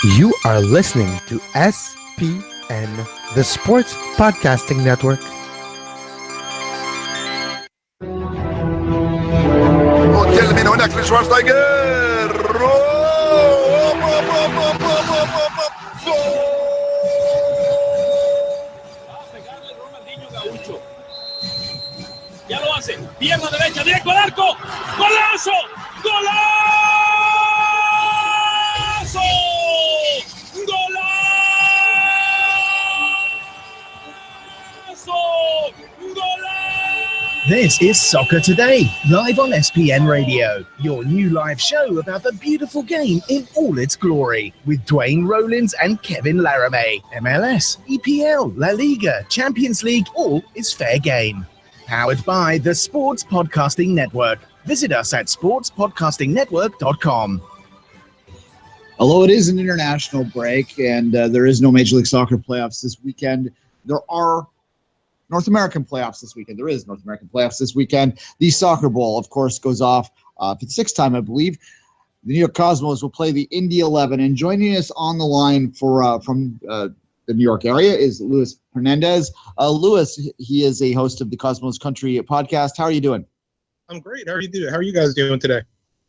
You are listening to SPN, the Sports Podcasting Network. Terminou naquele Schwarzenegger. Ya lo hace, pierna derecha, directo al arco, golazo, golazo, golazo, golazo. This is Soccer Today, live on SPN Radio, your new live show about the beautiful game in all its glory, with Duane, Rollins and Kevin Laramee. MLS, EPL, La Liga, Champions League, all is fair game. Powered by the Sports Podcasting Network. Visit us at sportspodcastingnetwork.com. Although it is an international break and there is no Major League Soccer playoffs this weekend, there are North American playoffs this weekend. There is North American playoffs this weekend. The Soccer Bowl, of course, goes off for the sixth time, I believe. The New York Cosmos will play the Indy 11. And joining us on the line from the New York area is Luis Hernandes. Luis, he is a host of the Cosmos Country podcast. How are you doing? I'm great. How are you doing? How are you guys doing today?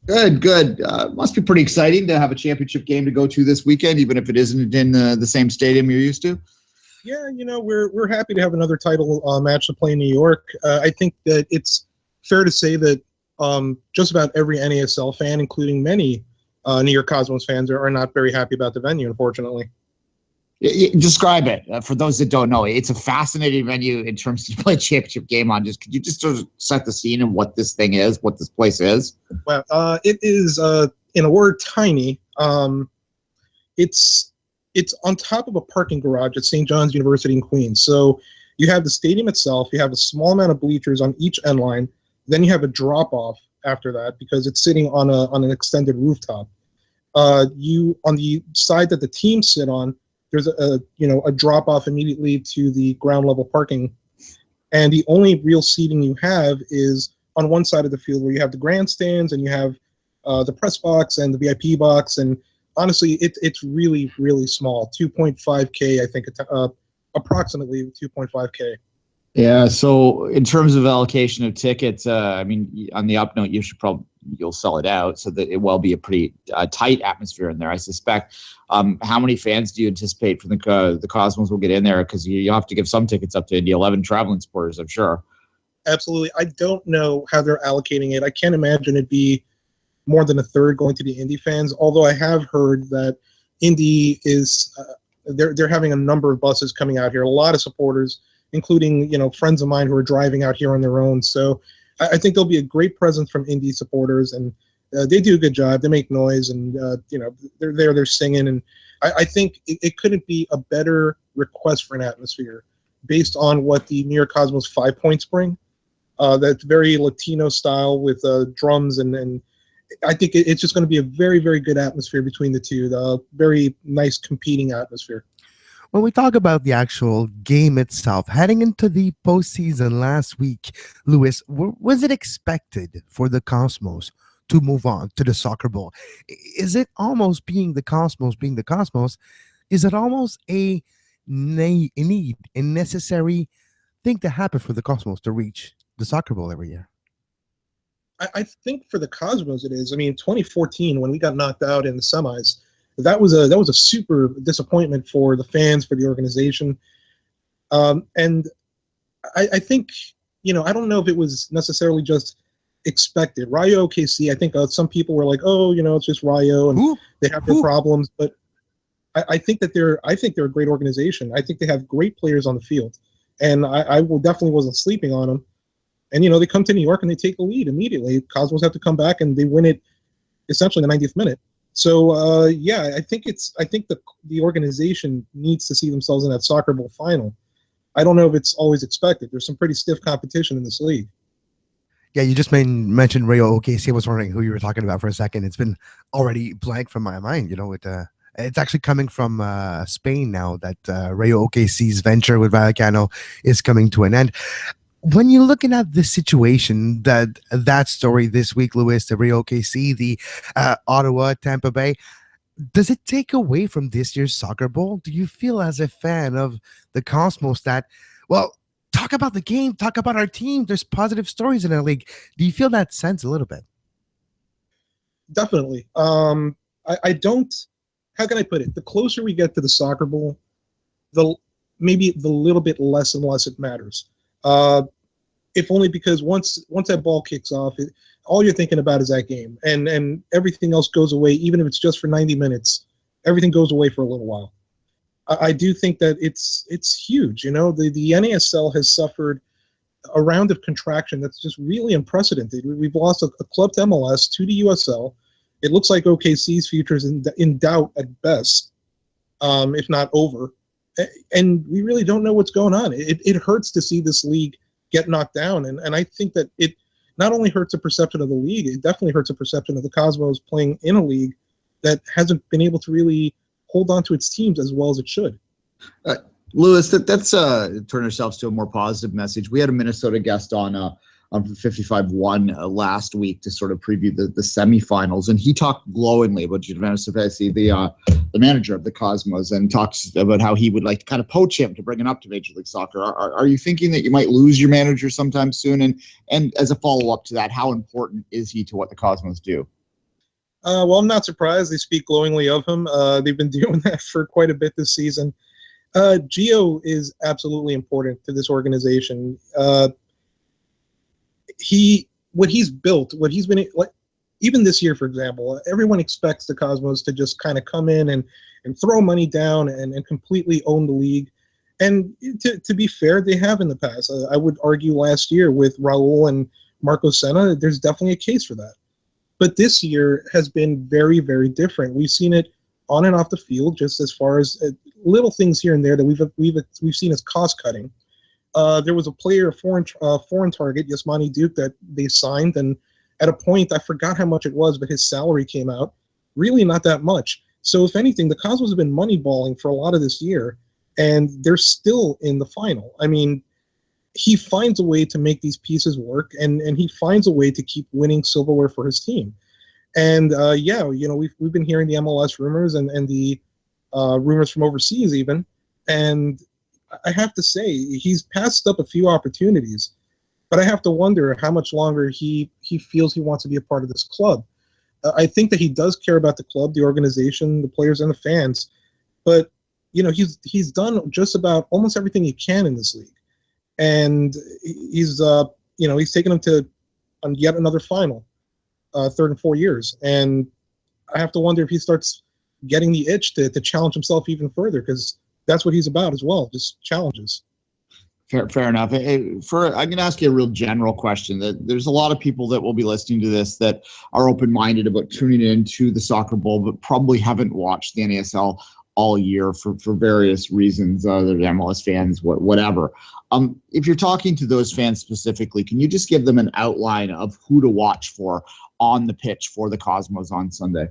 Good. Must be pretty exciting to have a championship game to go to this weekend, even if it isn't in the same stadium you're used to. Yeah, we're happy to have another title match to play in New York. I think that it's fair to say that just about every NASL fan, including many New York Cosmos fans, are not very happy about the venue, unfortunately. Describe it for those that don't know. It's a fascinating venue in terms of play a championship game on. Could you just sort of set the scene of what this thing is, what this place is? Well, it is, in a word, tiny. It's on top of a parking garage at St. John's University in Queens. So you have the stadium itself. You have a small amount of bleachers on each end line. Then you have a drop off after that because it's sitting on an extended rooftop. You on the side that the teams sit on, there's a drop off immediately to the ground level parking, and the only real seating you have is on one side of the field where you have the grandstands and you have the press box and the VIP box, and honestly, it's really, really small. 2.5K, I think, approximately 2.5K. Yeah. So in terms of allocation of tickets, on the up note, you'll sell it out, so that it will be a pretty tight atmosphere in there, I suspect. How many fans do you anticipate from the Cosmos will get in there? Because you have to give some tickets up to Indy 11 traveling supporters, I'm sure. Absolutely. I don't know how they're allocating it. I can't imagine it'd be more than a third going to the Indy fans, although I have heard that Indy is they're having a number of buses coming out here, a lot of supporters, including friends of mine who are driving out here on their own. So I think there'll be a great presence from Indy supporters, and they do a good job. They make noise, and they're singing, and I think it couldn't be a better request for an atmosphere based on what the New York Cosmos 5 Points bring. That's very Latino style with drums, and I think it's just going to be a very, very good atmosphere between the two. The very nice competing atmosphere. When we talk about the actual game itself, heading into the postseason last week, Luis, was it expected for the Cosmos to move on to the Soccer Bowl? Is it almost being the Cosmos, is it almost a necessary thing to happen for the Cosmos to reach the Soccer Bowl every year? I think for the Cosmos it is. 2014, when we got knocked out in the semis, that was a super disappointment for the fans, for the organization. And I think, I don't know if it was necessarily just expected. Rayo OKC, I think some people were like, it's just Rayo and they have their problems. But I think they're a great organization. I think they have great players on the field. And I definitely wasn't sleeping on them. And, they come to New York and they take the lead immediately. Cosmos have to come back and they win it essentially in the 90th minute. So, I think the organization needs to see themselves in that Soccer Bowl final. I don't know if it's always expected. There's some pretty stiff competition in this league. Yeah, you just mentioned Rayo OKC. I was wondering who you were talking about for a second. It's been already blank from my mind. It's actually coming from Spain now that Rayo OKC's venture with Vallecano is coming to an end. When you're looking at the situation, that story this week, Luis, the Rio OKC, the Ottawa, Tampa Bay, Does it take away from this year's soccer bowl? Do you feel as a fan of the Cosmos that, well, talk about the game, talk about our team, there's positive stories in our league? Do you feel that sense a little bit? Definitely. I don't. How can I put it? The closer we get to the soccer bowl, maybe the little bit less and less it matters. If only because once that ball kicks off, all you're thinking about is that game, and everything else goes away. Even if it's just for 90 minutes, everything goes away for a little while. I do think that it's huge. The NASL has suffered a round of contraction that's just really unprecedented. We've lost a club to MLS, two to USL. It looks like OKC's future is in doubt at best, if not over. And we really don't know what's going on. It hurts to see this league get knocked down. And I think that it not only hurts the perception of the league, it definitely hurts the perception of the Cosmos playing in a league that hasn't been able to really hold on to its teams as well as it should. Lewis, that's turn ourselves to a more positive message. We had a Minnesota guest on 55-1 last week to sort of preview the semifinals, and he talked glowingly about Giovanni Sapesi, the manager of the Cosmos, and talks about how he would like to kind of poach him to bring him up to Major League Soccer. Are you thinking that you might lose your manager sometime soon? And as a follow-up to that, how important is he to what the Cosmos do? Well, I'm not surprised. They speak glowingly of him. They've been doing that for quite a bit this season. Gio is absolutely important to this organization. What he's built, what he's been like, even this year, for example, everyone expects the Cosmos to just kind of come in and throw money down and completely own the league. And to be fair, they have in the past. I would argue last year with Raul and Marco Senna, there's definitely a case for that. But this year has been very, very different. We've seen it on and off the field, just as far as little things here and there that we've seen as cost cutting. There was a player, a foreign target, Yasmani Duke, that they signed, and at a point, I forgot how much it was, but his salary came out. Really not that much. So if anything, the Cosmos have been moneyballing for a lot of this year, and they're still in the final. I mean, he finds a way to make these pieces work, and he finds a way to keep winning silverware for his team. And we've been hearing the MLS rumors and the rumors from overseas even, and I have to say he's passed up a few opportunities, but I have to wonder how much longer he feels he wants to be a part of this club. I think that he does care about the club, the organization, the players, and the fans, but he's done just about almost everything he can in this league. And he's taken him to yet another final, 3rd in 4 years. And I have to wonder if he starts getting the itch to challenge himself even further, because that's what he's about as well, just challenges. Fair enough. I'm going to ask you a real general question. That there's a lot of people that will be listening to this that are open-minded about tuning into the Soccer Bowl, but probably haven't watched the NASL all year for various reasons. They're MLS fans, whatever. If you're talking to those fans specifically, can you just give them an outline of who to watch for on the pitch for the Cosmos on Sunday?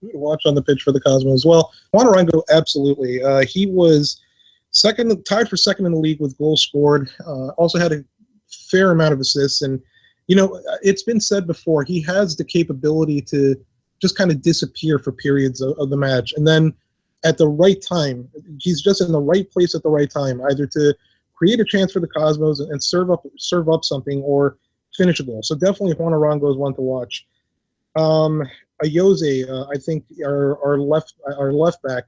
Who to watch on the pitch for the Cosmos? Well, Juan Arango, absolutely. He was tied for second in the league with goals scored. Also had a fair amount of assists. And, it's been said before, he has the capability to just kind of disappear for periods of the match. And then at the right time, he's just in the right place at the right time, either to create a chance for the Cosmos and serve up something or finish a goal. So definitely Juan Arango is one to watch. Ayoze, I think our left back,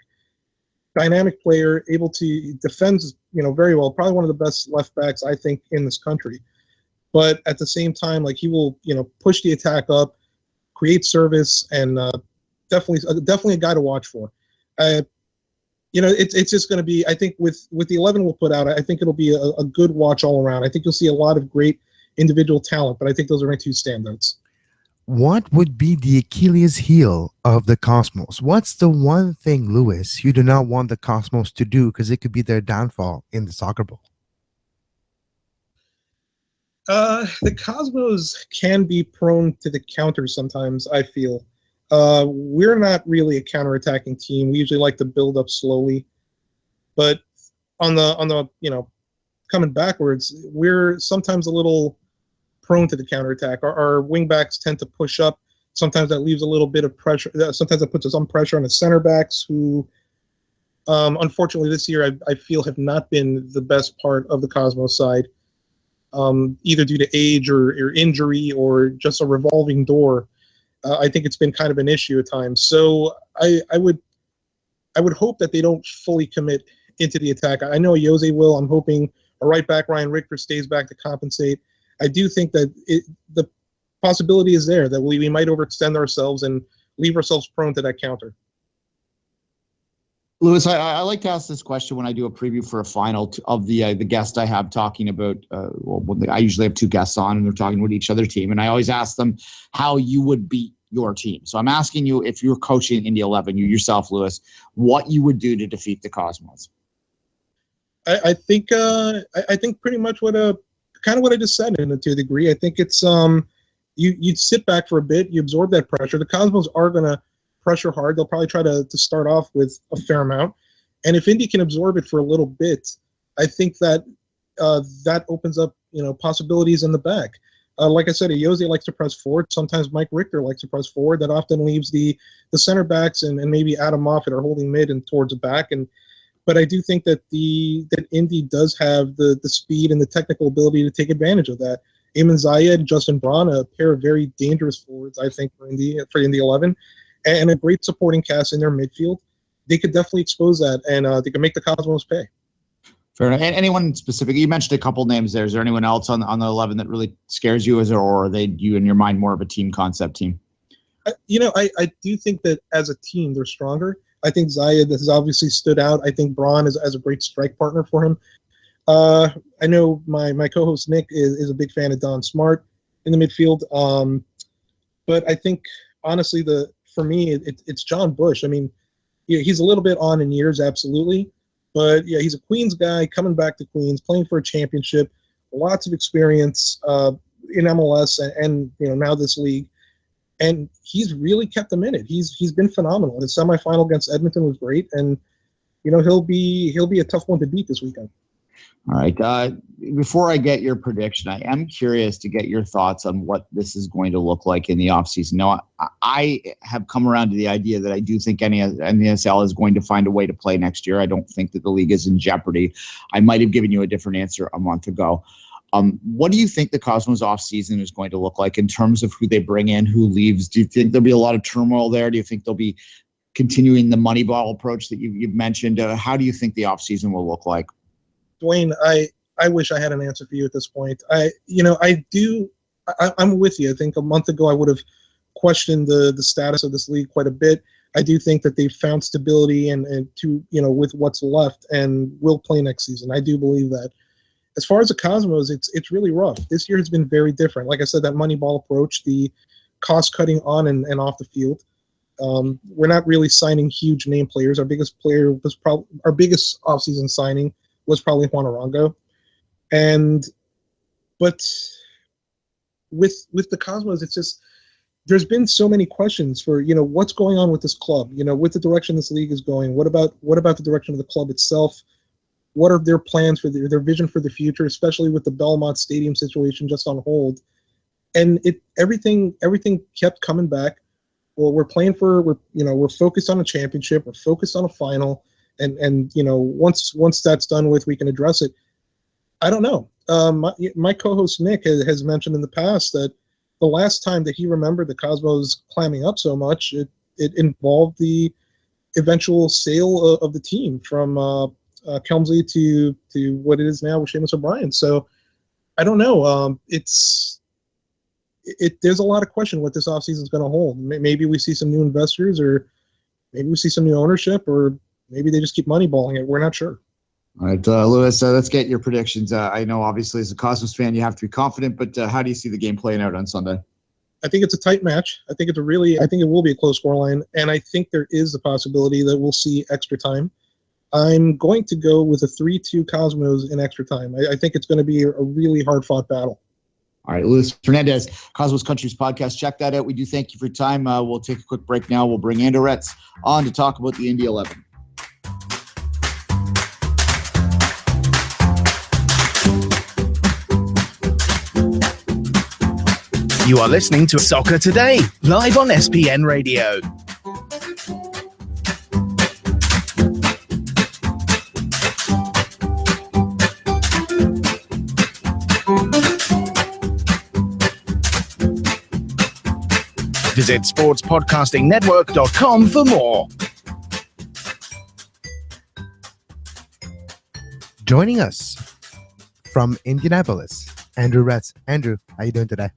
dynamic player, able to defend, very well. Probably one of the best left backs I think in this country. But at the same time, he will, push the attack up, create service, and definitely a guy to watch for. It's just going to be, I think with the 11 we'll put out, I think it'll be a good watch all around. I think you'll see a lot of great individual talent, but I think those are my two standouts. What would be the Achilles heel of the Cosmos? What's the one thing, Lewis, you do not want the Cosmos to do because it could be their downfall in the Soccer Bowl? The Cosmos can be prone to the counter sometimes, I feel. We're not really a counterattacking team. We usually like to build up slowly. But on the coming backwards, we're sometimes a little prone to the counterattack. Our wingbacks tend to push up Sometimes that leaves a little bit of pressure. Sometimes that puts some pressure on the center backs who, unfortunately, this year I feel have not been the best part of the Cosmos side, either due to age or injury or just a revolving door. I think it's been kind of an issue at times. So I would hope that they don't fully commit into the attack. I know Jose will. I'm hoping a right back, Ryan Richter, stays back to compensate. I do think that the possibility is there that we might overextend ourselves and leave ourselves prone to that counter. Lewis, I like to ask this question when I do a preview for a final of the guest I have talking about. I usually have two guests on, and they're talking with each other team, and I always ask them how you would beat your team. So I'm asking you, if you're coaching Indy 11, you yourself, Lewis, what you would do to defeat the Cosmos. I think pretty much what I just said, to a degree. I think it's you sit back for a bit, you absorb that pressure. The Cosmos are going to pressure hard. They'll probably try to start off with a fair amount, and if Indy can absorb it for a little bit, I think that that opens up possibilities in the back. Like I said, Jose likes to press forward. Sometimes Mike Richter likes to press forward. That often leaves the center backs and maybe Adam Moffat are holding mid and towards the back. But I do think that that Indy does have the speed and the technical ability to take advantage of that. Eamon Zayed, Justin Braun, a pair of very dangerous forwards, I think, for Indy 11, and a great supporting cast in their midfield. They could definitely expose that, and they can make the Cosmos pay. Fair enough. And anyone specific? You mentioned a couple names there. Is there anyone else on the 11 that really scares you, or are they, you in your mind, more of a team concept team? I do think that as a team they're stronger. I think Zayed has obviously stood out. I think Braun is a great strike partner for him. I know my co-host Nick is a big fan of Don Smart in the midfield. But I think honestly, for me it's John Bush. I mean, he's a little bit on in years, absolutely. But yeah, he's a Queens guy coming back to Queens, playing for a championship, lots of experience in MLS and now this league, and he's really kept them in it. He's been phenomenal. The semifinal against Edmonton was great, and he'll be a tough one to beat this weekend. All right. Before I get your prediction, I am curious to get your thoughts on what this is going to look like in the offseason. Now, I have come around to the idea that I do think NASL is going to find a way to play next year. I don't think that the league is in jeopardy. I might have given you a different answer a month ago. What do you think the Cosmos offseason is going to look like in terms of who they bring in, who leaves? Do you think there'll be a lot of turmoil there? Do you think they'll be continuing the Moneyball approach that you've mentioned? How do you think the offseason will look like? Duane, I wish I had an answer for you at this point. I'm with you. I think a month ago I would have questioned the status of this league quite a bit. I do think that they've found stability and with what's left and will play next season. I do believe that. As far as the Cosmos, it's really rough. This year has been very different. Like I said, that Moneyball approach, the cost cutting on and off the field. We're not really signing huge name players. Our biggest player was probably our biggest offseason signing was probably Juan Arango. But with the Cosmos, it's just there's been so many questions for what's going on with this club, with the direction this league is going. What about the direction of the club itself? What are their plans for their vision for the future, especially with the Belmont Stadium situation just on hold? And everything kept coming back. Well, we're focused on a championship, we're focused on a final. And once that's done with, we can address it. I don't know. My co-host Nick has mentioned in the past that the last time that he remembered the Cosmos climbing up so much, it involved the eventual sale of the team from Kelmsley to what it is now with Seamus O'Brien. So I don't know. There's a lot of question what this offseason is going to hold. Maybe we see some new investors, or maybe we see some new ownership, or maybe they just keep moneyballing it. We're not sure. All right, Lewis, let's get your predictions. I know, obviously, as a Cosmos fan, you have to be confident, but how do you see the game playing out on Sunday? I think it's a tight match. I think it will be a close scoreline, and I think there is the possibility that we'll see extra time. I'm going to go with a 3-2 Cosmos in extra time. I think it's going to be a really hard-fought battle. All right, Luis Hernandes, Cosmos Countries Podcast. Check that out. We do thank you for your time. We'll take a quick break now. We'll bring Retz on to talk about the Indy 11. You are listening to Soccer Today, live on SPN Radio. Visit sportspodcastingnetwork.com for more. Joining us from Indianapolis, Andrew Retz. Andrew, how you doing today?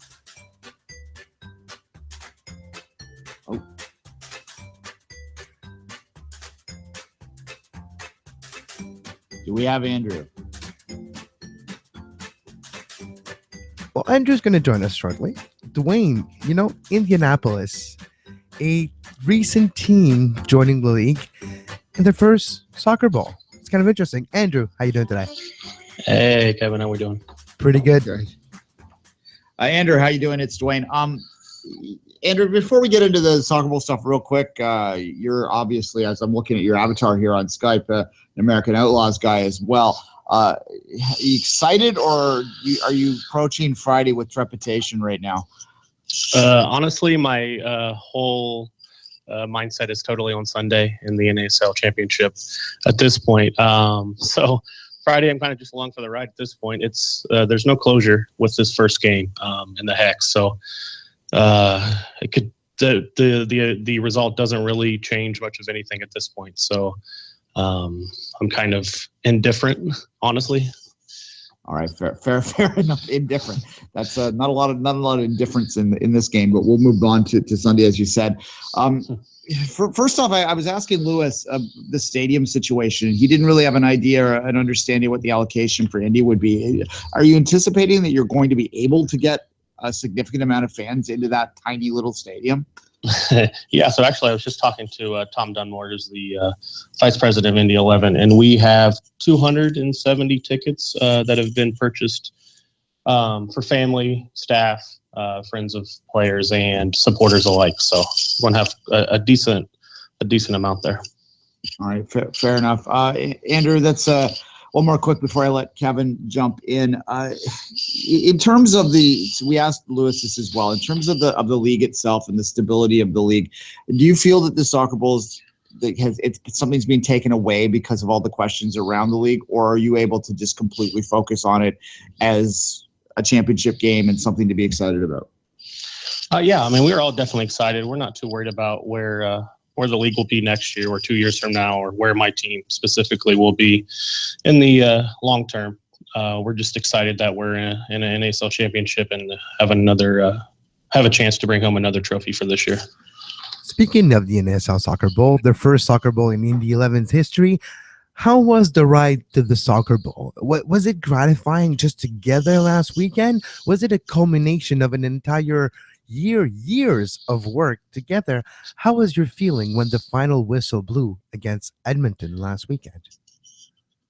Do we have Andrew? Well, Andrew's going to join us shortly. Duane, Indianapolis, a recent team joining the league in their first soccer ball. It's kind of interesting. Andrew, how you doing today? Hey, Kevin, how we doing? Pretty good. Andrew, how you doing? It's Duane. Andrew, before we get into the soccer ball stuff real quick, you're obviously, as I'm looking at your avatar here on Skype, an American Outlaws guy as well. Are you excited, or are you approaching Friday with trepidation right now? Honestly, my whole mindset is totally on Sunday in the NASL championship at this point. So Friday, I'm kind of just along for the ride at this point. It's there's no closure with this first game in the Hex, so it could the result doesn't really change much of anything at this point. So I'm kind of indifferent, honestly. All right, fair enough. Indifferent. That's not a lot of indifference in this game, but we'll move on to Sunday, as you said. First off, I was asking Lewis the stadium situation. He didn't really have an idea or an understanding what the allocation for Indy would be. Are you anticipating that you're going to be able to get a significant amount of fans into that tiny little stadium? Yeah, so actually I was just talking to Tom Dunmore, who's the vice president of Indy 11, and we have 270 tickets that have been purchased for family, staff, friends of players, and supporters alike. So we're going to have a decent amount there. All right, fair enough. Andrew, that's one more quick before I let Kevin jump in. In terms of we asked Lewis this as well. In terms of the league itself and the stability of the league, do you feel that the soccer ball something's being taken away because of all the questions around the league, or are you able to just completely focus on it as a championship game and something to be excited about? Yeah, I mean, we're all definitely excited. We're not too worried about where the league will be next year or 2 years from now, or where my team specifically will be in the long term. We're just excited that we're in an NASL championship and have a chance to bring home another trophy for this year. Speaking of the NASL Soccer Bowl, their first soccer bowl in Indy 11's history, how was the ride to the soccer bowl? Was it gratifying just to get there last weekend? Was it a culmination of an entire years of work together? How was your feeling when the final whistle blew against Edmonton last weekend?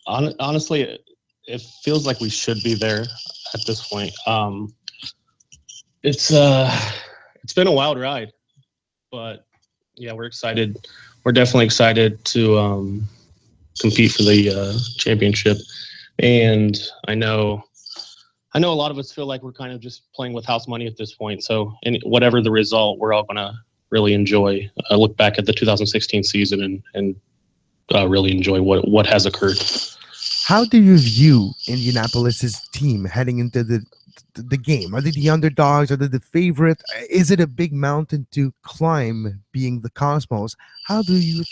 Honestly, it feels like we should be there at this point. It's been a wild ride, but yeah, we're excited. We're definitely excited to compete for the championship, and I know a lot of us feel like we're kind of just playing with house money at this point. So whatever the result, we're all going to really enjoy, look back at the 2016 season and really enjoy what has occurred. How do you view Indianapolis's team heading into the game? Are they the underdogs? Are they the favorite? Is it a big mountain to climb, being the Cosmos? How do you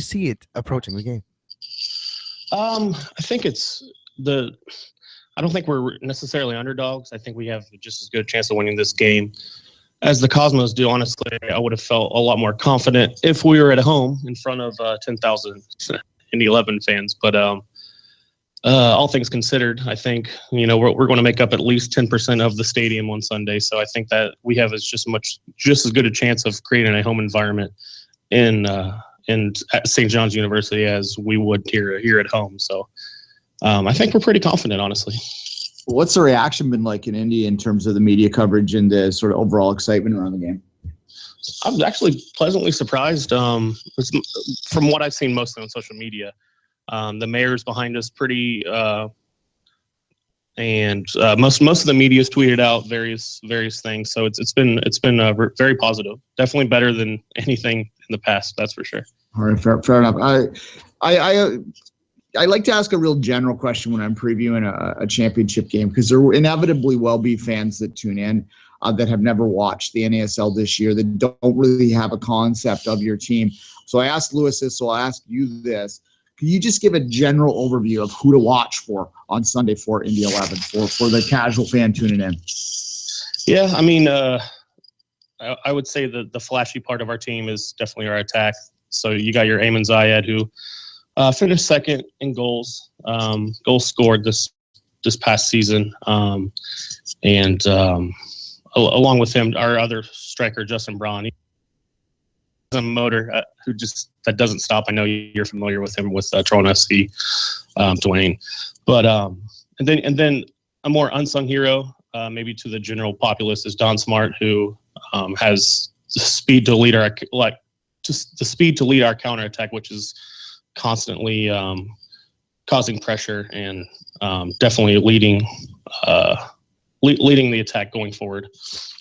see it approaching the game? I think I don't think we're necessarily underdogs. I think we have just as good a chance of winning this game as the Cosmos do. Honestly, I would have felt a lot more confident if we were at home in front of 10,000 Indy 11 fans. But all things considered, I think we're going to make up at least 10% of the stadium on Sunday. So I think that we have just as good a chance of creating a home environment in St. John's University as we would here at home. So I think we're pretty confident, honestly. What's the reaction been like in Indy in terms of the media coverage and the sort of overall excitement around the game? I was actually pleasantly surprised. From what I've seen mostly on social media, the mayor's behind us pretty and most of the media's tweeted out various things. So it's been very positive. Definitely better than anything in the past. That's for sure. All right, fair enough. I like to ask a real general question when I'm previewing a championship game, because there inevitably will be fans that tune in that have never watched the NASL this year, that don't really have a concept of your team. So I asked Lewis this, so I'll ask you this. Can you just give a general overview of who to watch for on Sunday for Indy 11 for the casual fan tuning in? Yeah, I mean, I would say the flashy part of our team is definitely our attack. So you got your Ayman Zayed, who finished second in goals scored this past season, and along with him, our other striker Justin Braun. He's a motor that doesn't stop. I know you're familiar with him with Toronto FC, Duane, but and then a more unsung hero, maybe to the general populace, is Don Smart, who has the speed to lead our counterattack, which is constantly causing pressure and definitely leading the attack going forward.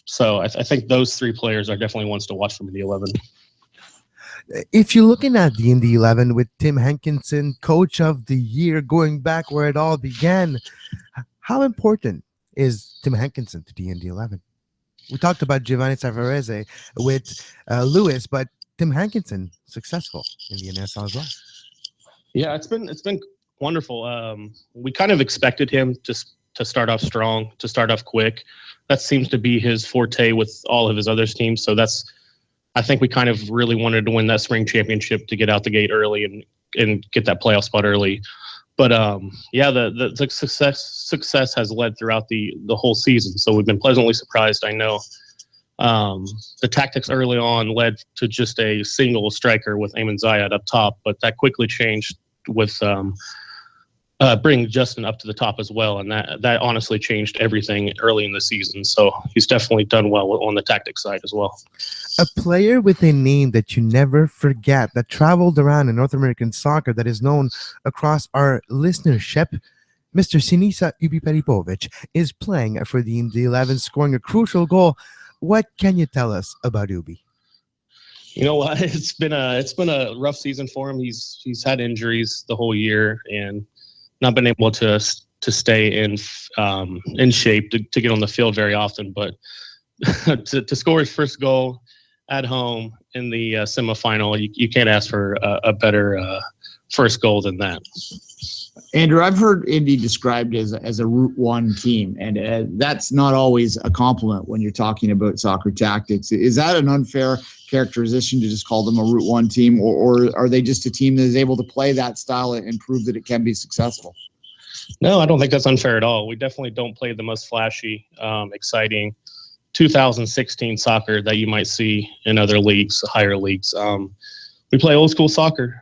So I think those three players are definitely ones to watch from the 11. If you're looking at the Indy 11 with Tim Hankinson, Coach of the Year, going back where it all began, how important is Tim Hankinson to the Indy 11? We talked about Giovanni Savarese with Lewis, but Tim Hankinson successful in the NSL as well. Yeah, it's been wonderful. We kind of expected him to start off strong, to start off quick. That seems to be his forte with all of his other teams. So I think we kind of really wanted to win that spring championship to get out the gate early and get that playoff spot early. But the success has led throughout the whole season. So we've been pleasantly surprised. I know the tactics early on led to just a single striker with Ayman Zayed up top, but that quickly changed with bringing Justin up to the top as well, and that honestly changed everything early in the season. So he's definitely done well on the tactics side as well. A player with a name that you never forget, that traveled around in North American soccer, that is known across our listenership, Mr. Sinisa Ubi-Peripovic, is playing for the Indy 11, scoring a crucial goal. What can you tell us about Ubi? You know what? It's been a rough season for him. He's had injuries the whole year and not been able to stay in shape to get on the field very often. But to score his first goal at home in the semifinal, you can't ask for a better first goal than that. Andrew, I've heard Indy described as a Route 1 team, and that's not always a compliment when you're talking about soccer tactics. Is that an unfair characterization to just call them a Route 1 team, or are they just a team that is able to play that style and prove that it can be successful? No, I don't think that's unfair at all. We definitely don't play the most flashy, exciting 2016 soccer that you might see in other leagues, higher leagues. We play old school soccer,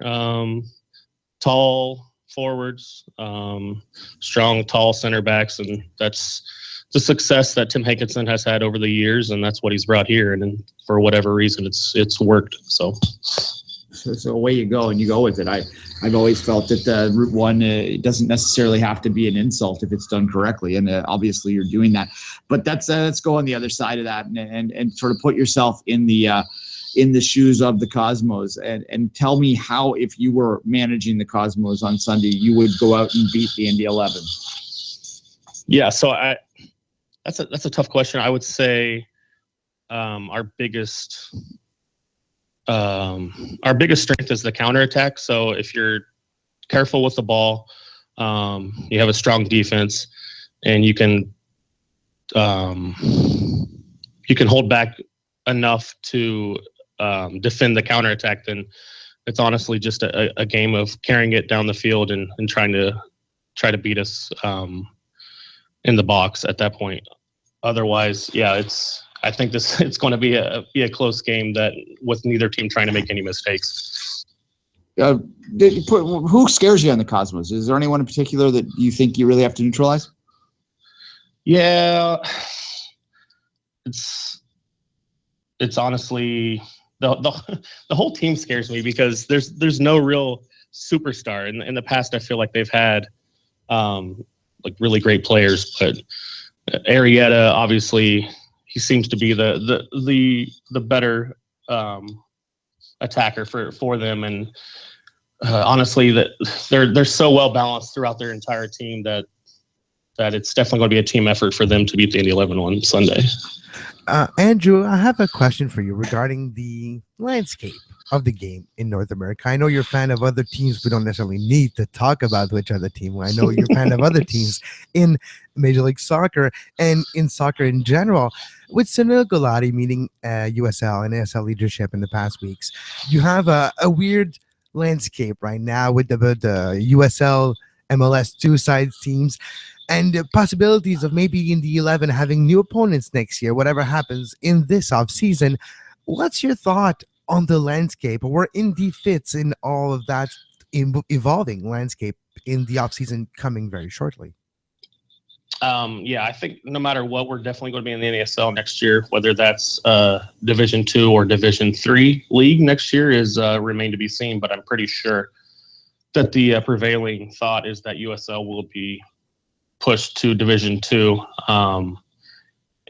tall forwards, strong, tall center backs, and that's the success that Tim Hankinson has had over the years, and that's what he's brought here. And then for whatever reason, it's worked. So away you go, and you go with it. I've always felt that Route 1 it doesn't necessarily have to be an insult if it's done correctly, and obviously you're doing that. But let's go on the other side of that and sort of put yourself in the shoes of the Cosmos and tell me how, if you were managing the Cosmos on Sunday, you would go out and beat the Indy 11. Yeah, so that's a tough question. I would say our biggest strength is the counterattack. So if you're careful with the ball, you have a strong defense, and you can hold back enough to defend the counterattack, then it's honestly just a game of carrying it down the field and trying to beat us in the box at that point. Otherwise, yeah, I think it's going to be a close game that with neither team trying to make any mistakes. Who scares you on the Cosmos? Is there anyone in particular that you think you really have to neutralize? Yeah, it's honestly the whole team scares me because there's no real superstar. In the past, I feel like they've had like really great players, but Arrieta, obviously, he seems to be the better attacker for them, and honestly, that they're so well balanced throughout their entire team that it's definitely going to be a team effort for them to beat the Indy 11 on Sunday. Andrew, I have a question for you regarding the landscape of the game in North America. I know you're a fan of other teams. We don't necessarily need to talk about which other team. I know you're a fan of other teams in Major League Soccer and in soccer in general. With Sunil Gulati meeting USL and NASL leadership in the past weeks, you have a weird landscape right now with the USL MLS two-side teams and the possibilities of maybe in the 11 having new opponents next year, whatever happens in this offseason. What's your thought on the landscape, or where Indy fits in all of that evolving landscape in the offseason coming very shortly? Yeah, I think no matter what, we're definitely going to be in the NASL next year. Whether that's Division 2 or Division 3 league next year is remain to be seen, but I'm pretty sure that the prevailing thought is that USL will be pushed to Division 2.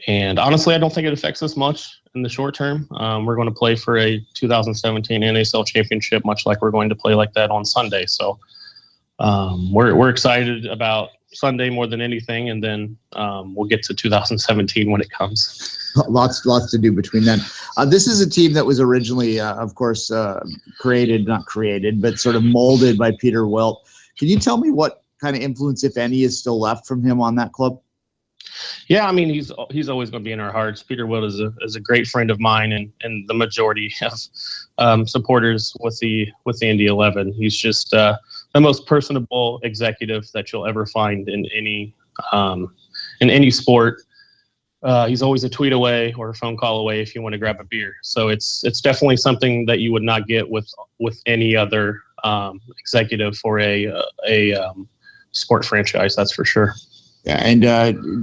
And honestly, I don't think it affects us much in the short term. We're going to play for a 2017 NASL championship, much like we're going to play like that on Sunday. So we're excited about Sunday more than anything, and then we'll get to 2017 when it comes. Lots to do between then. This is a team that was originally, of course, not created, but sort of molded by Peter Wilt. Can you tell me what kind of influence, if any, is still left from him on that club? Yeah, I mean, he's always going to be in our hearts. Peter Wilt is a great friend of mine, and the majority of supporters with the Indy 11. He's just the most personable executive that you'll ever find in any sport. He's always a tweet away or a phone call away if you want to grab a beer. So it's definitely something that you would not get with any other executive for a sport franchise. That's for sure. Yeah, and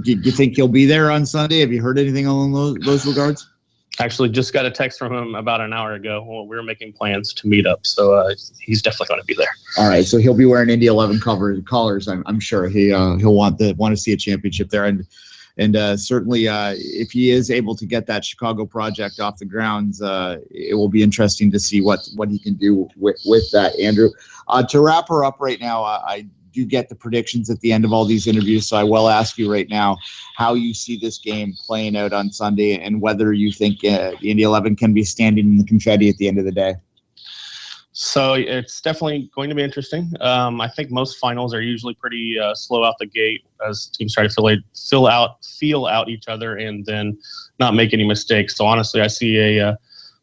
do you think he'll be there on Sunday? Have you heard anything along those regards? Actually, just got a text from him about an hour ago. Well, we were making plans to meet up, so he's definitely going to be there. All right, so he'll be wearing Indy 11 collars. I'm sure he'll want to see a championship there, and certainly if he is able to get that Chicago project off the grounds, it will be interesting to see what he can do with that. Andrew, to wrap her up right now, I do get the predictions at the end of all these interviews, so I will ask you right now how you see this game playing out on Sunday and whether you think the Indy 11 can be standing in the confetti at the end of the day. So it's definitely going to be interesting. I think most finals are usually pretty slow out the gate as teams try to feel out each other and then not make any mistakes. So honestly, I see a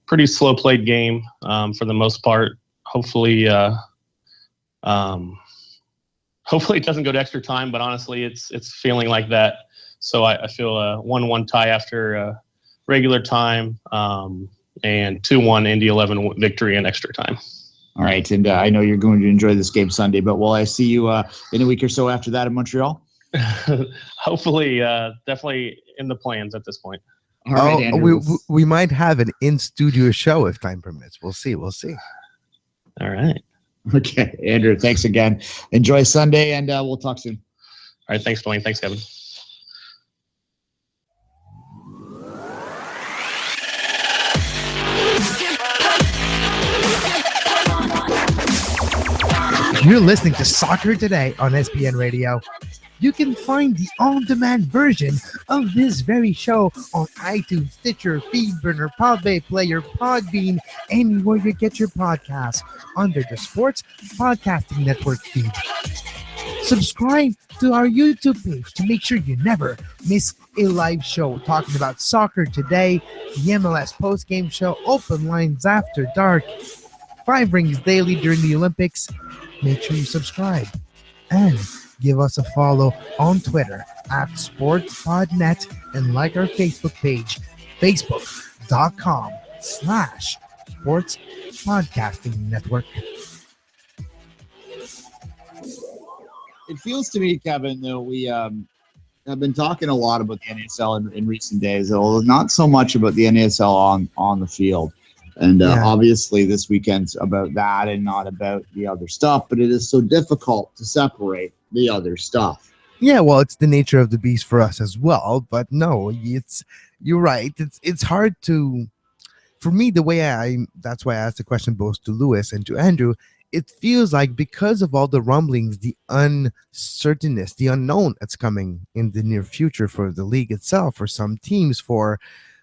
pretty slow played game for the most part. Hopefully it doesn't go to extra time, but honestly, it's feeling like that. So I feel a 1-1 tie after regular time and 2-1 Indy 11 victory in extra time. All right, and I know you're going to enjoy this game Sunday, but will I see you in a week or so after that in Montreal? Hopefully, definitely in the plans at this point. All right, Andrew. We might have an in-studio show if time permits. We'll see. All right. Okay, Andrew, thanks again. Enjoy Sunday, and we'll talk soon. All right, thanks, Duane. Thanks, Kevin. You're listening to Soccer Today on SPN Radio. You can find the on-demand version of this very show on iTunes, Stitcher, FeedBurner, Podbay Player, Podbean, anywhere you get your podcasts under the Sports Podcasting Network feed. Subscribe to our YouTube page to make sure you never miss a live show talking about soccer today, the MLS postgame show, Open Lines After Dark, 5 Rings Daily during the Olympics. Make sure you subscribe and give us a follow on Twitter at SportsPodNet and like our Facebook page, facebook.com/Sports Podcasting Network. It feels to me, Kevin, that we have been talking a lot about the NASL in recent days, although not so much about the NASL on the field. And obviously this weekend's about that and not about the other stuff, but it is so difficult to separate the other stuff. Yeah, well, it's the nature of the beast for us as well. But no, you're right. It's hard to, for me, the way that's why I asked the question both to Lewis and to Andrew. It feels like because of all the rumblings, the uncertainness, the unknown that's coming in the near future for the league itself, for some teams, for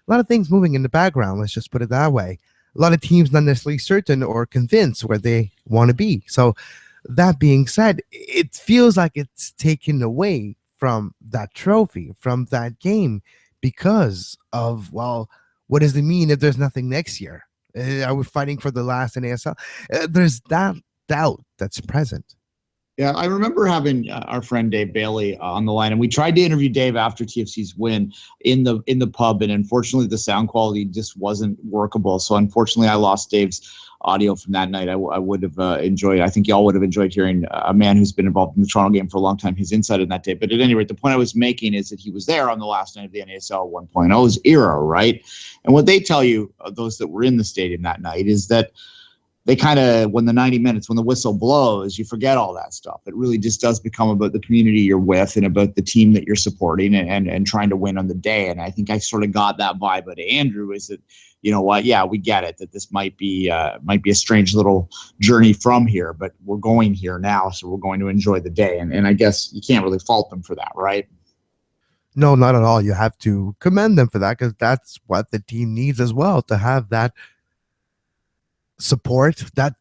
a lot of things moving in the background. Let's just put it that way. A lot of teams not necessarily certain or convinced where they want to be. So that being said, it feels like it's taken away from that trophy, from that game, because of, well, what does it mean if there's nothing next year? Are we fighting for the last NASL? There's that doubt that's present. Yeah, I remember having our friend Dave Bailey on the line, and we tried to interview Dave after TFC's win in the pub, and unfortunately the sound quality just wasn't workable. So unfortunately, I lost Dave's audio from that night. I would have enjoyed. I think y'all would have enjoyed hearing a man who's been involved in the Toronto game for a long time, his insight in that day. But at any rate, the point I was making is that he was there on the last night of the NASL 1.0's era, right? And what they tell you, those that were in the stadium that night, is that they kind of, when the 90 minutes, when the whistle blows, you forget all that stuff. It really just does become about the community you're with and about the team that you're supporting and trying to win on the day. And I think I sort of got that vibe out of Andrew, is that, you know what, yeah, we get it, that this might be a strange little journey from here, but we're going here now, so we're going to enjoy the day. And I guess you can't really fault them for that, right? No, not at all. You have to commend them for that, because that's what the team needs as well, to have that support, that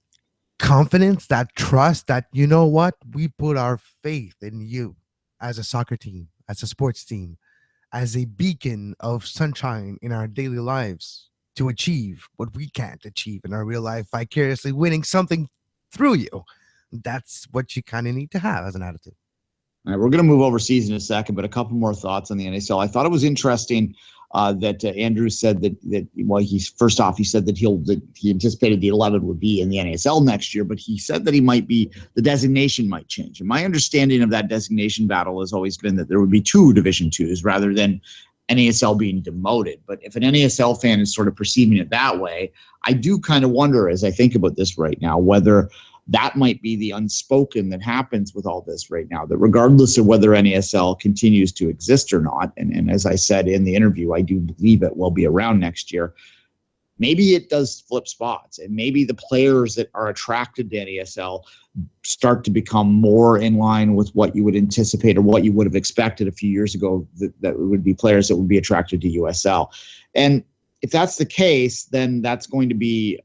confidence, that trust, that, you know what, we put our faith in you as a soccer team, as a sports team, as a beacon of sunshine in our daily lives to achieve what we can't achieve in our real life, vicariously winning something through you. That's what you kind of need to have as an attitude. All right, we're going to move overseas in a second, but a couple more thoughts on the NASL. I thought it was interesting that Andrew said that well, he said that he anticipated the 11 would be in the NASL next year, but he said that the designation might change. And my understanding of that designation battle has always been that there would be 2 Division 2s rather than NASL being demoted. But if an NASL fan is sort of perceiving it that way, I do kind of wonder, as I think about this right now, whether that might be the unspoken that happens with all this right now, that regardless of whether NASL continues to exist or not, and as I said in the interview, I do believe it will be around next year, maybe it does flip spots, and maybe the players that are attracted to NASL start to become more in line with what you would anticipate or what you would have expected a few years ago, that would be players that would be attracted to USL. And if that's the case, then that's going to be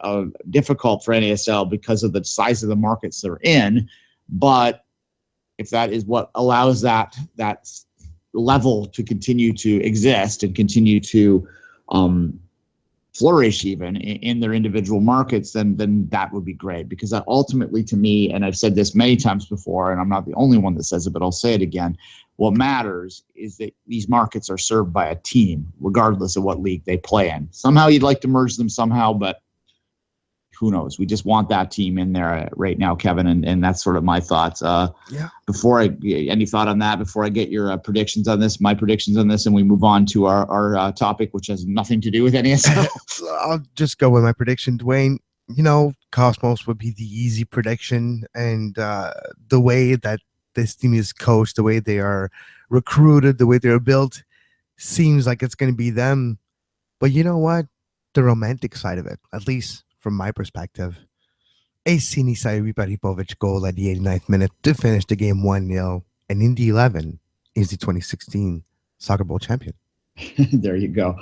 difficult for NASL because of the size of the markets they're in. But if that is what allows that level to continue to exist and continue to flourish even in their individual markets, then that would be great. Because that ultimately, to me, and I've said this many times before, and I'm not the only one that says it, but I'll say it again, what matters is that these markets are served by a team, regardless of what league they play in. Somehow you'd like to merge them somehow, but who knows? We just want that team in there right now, Kevin, and that's sort of my thoughts. Yeah. Any thought on that before I get your predictions on this, my predictions on this, and we move on to our topic, which has nothing to do with NASL? I'll just go with my prediction, Duane. You know, Cosmos would be the easy prediction, and the way that this team is coached, the way they are recruited, the way they're built, seems like it's going to be them. But you know what? The romantic side of it, at least from my perspective, a Sinisai Riparipovic goal at the 89th minute to finish the game 1-0, and in the 11 is the 2016 Soccer Bowl champion. There you go.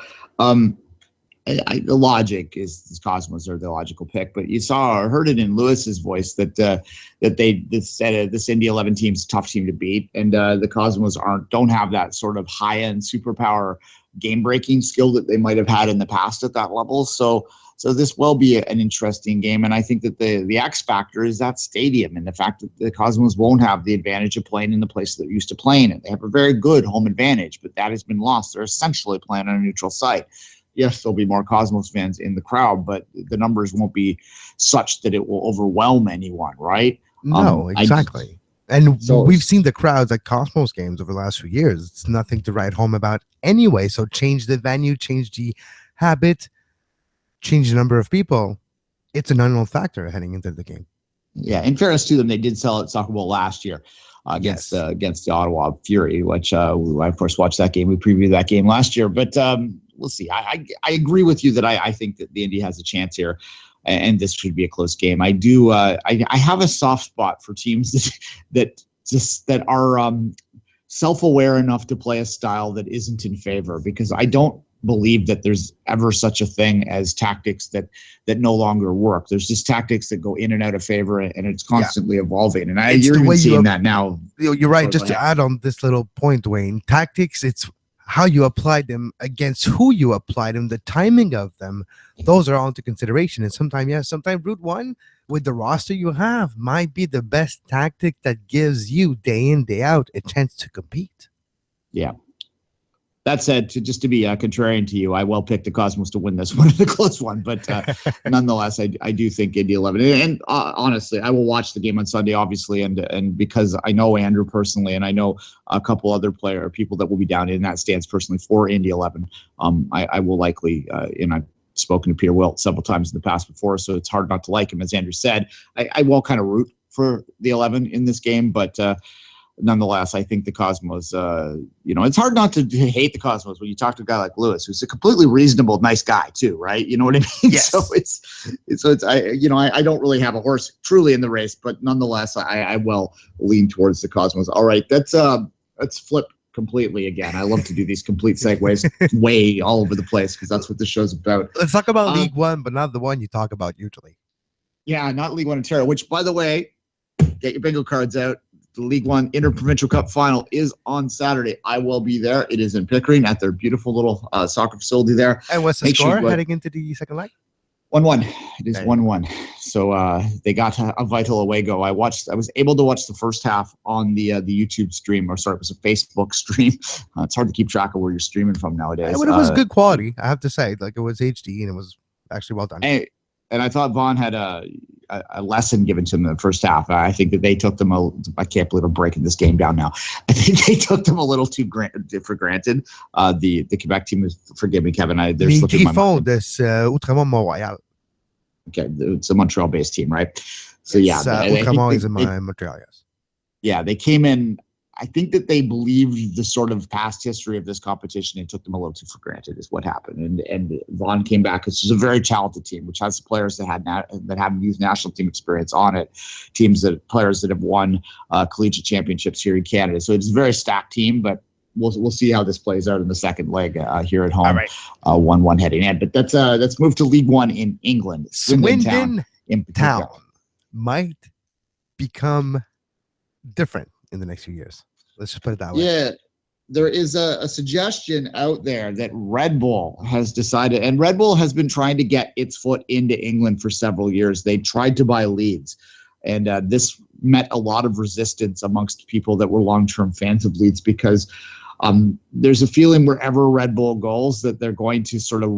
The logic is Cosmos are the logical pick, but you heard it in Lewis's voice that they said this Indy 11 team's a tough team to beat, and the Cosmos don't have that sort of high end superpower game breaking skill that they might have had in the past at that level. So this will be an interesting game, and I think that the X factor is that stadium and the fact that the Cosmos won't have the advantage of playing in the place that they're used to playing in. They have a very good home advantage, but that has been lost. They're essentially playing on a neutral site. Yes, there'll be more Cosmos fans in the crowd, but the numbers won't be such that it will overwhelm anyone, right? No, exactly. We've seen the crowds at Cosmos games over the last few years. It's nothing to write home about anyway. So change the venue, change the habit, change the number of people. It's an unknown factor heading into the game. Yeah, in fairness to them, they did sell at Soccer Bowl last year. against the Ottawa Fury, which I of course watched that game. We previewed that game last year, but we'll see. I agree with you that I think that the Indy has a chance here, and this should be a close game. I do. I have a soft spot for teams that are self-aware enough to play a style that isn't in favor, because I don't believe that there's ever such a thing as tactics that no longer work. There's just tactics that go in and out of favor, and it's constantly evolving. And you're even seeing that now. You're right. Just to add on this little point, Duane, tactics, it's how you apply them against who you apply them, the timing of them. Those are all into consideration. And sometimes route one with the roster you have might be the best tactic that gives you day in, day out a chance to compete. Yeah. That said, just to be contrarian to you, I will pick the Cosmos to win this one in a close one. But nonetheless, I do think Indy 11. And honestly, I will watch the game on Sunday, obviously, and because I know Andrew personally, and I know a couple other people that will be down in that stance personally for Indy 11. I will likely, and I've spoken to Peter Wilt several times in the past before, so it's hard not to like him. As Andrew said, I will kind of root for the 11 in this game, but nonetheless, I think the Cosmos, it's hard not to hate the Cosmos when you talk to a guy like Lewis, who's a completely reasonable, nice guy too, right? You know what I mean? Yes. So I don't really have a horse truly in the race, but nonetheless, I will lean towards the Cosmos. All right, let's flip completely again. I love to do these complete segues way all over the place, because that's what the show's about. Let's talk about League One, but not the one you talk about usually. Yeah, not League One Ontario, which, by the way, get your bingo cards out. The League One Interprovincial Cup final is on Saturday. I will be there. It is in Pickering at their beautiful little soccer facility there. And what's the score heading into the second leg? 1-1. It is 1-1. So they got a vital away go. I was able to watch the first half on the YouTube stream, it was a Facebook stream. It's hard to keep track of where you're streaming from nowadays. But it was good quality, I have to say. Like, it was HD and it was actually well done. And I thought Vaughn had a lesson given to them in the first half. I think that they took them I can't believe I'm breaking this game down now. I think they took them a little too for granted. The Quebec team is, forgive me, Kevin. They're slipping my mind. Outremont-Montréal. Okay, it's a Montreal-based team, right? So Outremont is in Montreal, yes. Yeah, they came in. I think that they believed the sort of past history of this competition and took them a little too for granted is what happened. And Vaughan came back. This is a very talented team, which has players that have youth national team experience on it, players that have won collegiate championships here in Canada. So it's a very stacked team, but we'll see how this plays out in the second leg here at home. All right. 1-1 heading in. But let's move to League One in England. Swindon Town might become different in the next few years. Let's just put it that way. Yeah, there is a suggestion out there that Red Bull has decided, and Red Bull has been trying to get its foot into England for several years. They tried to buy Leeds, and this met a lot of resistance amongst people that were long-term fans of Leeds, because there's a feeling wherever Red Bull goes that they're going to sort of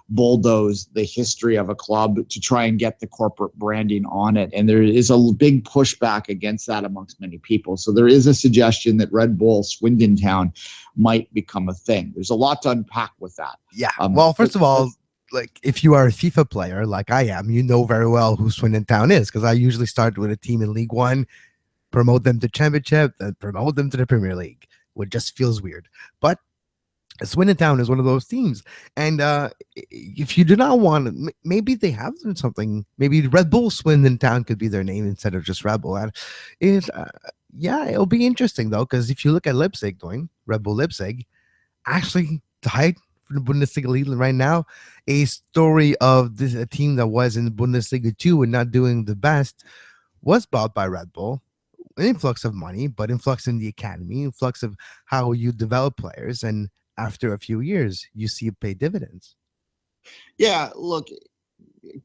bulldoze the history of a club to try and get the corporate branding on it. And there is a big pushback against that amongst many people. So there is a suggestion that Red Bull Swindon Town might become a thing. There's a lot to unpack with that. Yeah. Well, first of all, like, if you are a FIFA player like I am, you know very well who Swindon Town is, because I usually start with a team in League One, promote them to Championship, then promote them to the Premier League. It just feels weird. But Swindon Town is one of those teams. And if you do not want, maybe they have done something. Maybe Red Bull Swindon Town could be their name instead of just Red Bull. And it'll be interesting, though, because if you look at Leipzig, Red Bull Leipzig actually tied for the Bundesliga league right now. A story of a team that was in Bundesliga 2 and not doing the best was bought by Red Bull. An influx of money, but influx in the academy, influx of how you develop players, and after a few years, you see it pay dividends. Yeah, look,